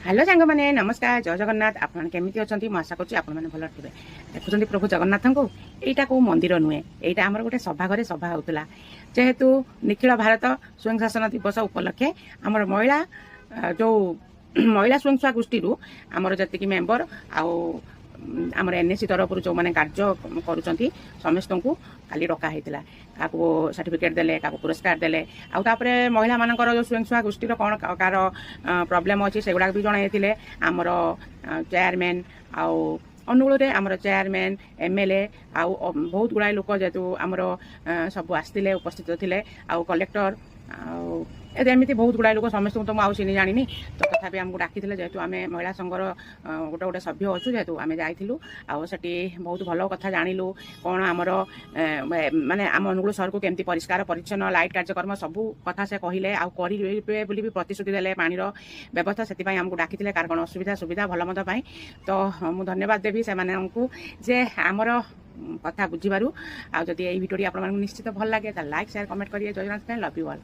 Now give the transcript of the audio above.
Hello सांग मैंने नमस्कार जय जगन्नाथ आपमि अच्छा आशा करें भल थे देखुं प्रभु जगन्नाथ को यहाँ कौ मंदिर नुहे यहाँ आम गोटे सभा घरे सभा होता जेहेतु निखिल भारत स्वयं शासन दिवस उपलक्षे आमर महिला जो महिला स्वयं सहायक गोष्ठी आमर जी मेम्बर आमर एनएससी तरफ जो मैंने कार्य करुँच समस्त को खाली डका होता क्या सर्टिफिकेट देले क्या पुरस्कार देले आउे महिला मानकर जो स्वयं सहायक गोष्ठी कौन कार प्रोब्लेम अच्छी से गुड़ा भी जनते आमर चेयरमैन अनुगुल आमर चेयरमैन एमएलए आउ बहुत गुड़ाए लोक जेहेतु आमर सब आसते उपस्थित थे आउ कलेक्टर एमती बहुत गुड़ाए लोक समस्त तो मुझे चिनी जानी तो तथा आमको डाकी जेहेतु आम महिला संघर गोटे गोटे सभ्य अच्छु जेहेतु आम जाइलु आठी बहुत भल कथा जानिलु कौन आमर माने आम अनुगुल सहर को केमती परिष्कार परिच्छन्न लाइट कार्यक्रम सबू कथा से कहले आगे भी प्रतिश्रुति देले पानीर व्यवस्था से आमको डाकी कार कौन असुविधा सुविधा भल मत तो मुझे धन्यवाद देवी से जे आमर कथा बुझीबारू आदि ये भिडियो आप निश्चित भल लगे लाइक शेयर कमेंट करिए जय जगन्नाथ लव यू ऑल।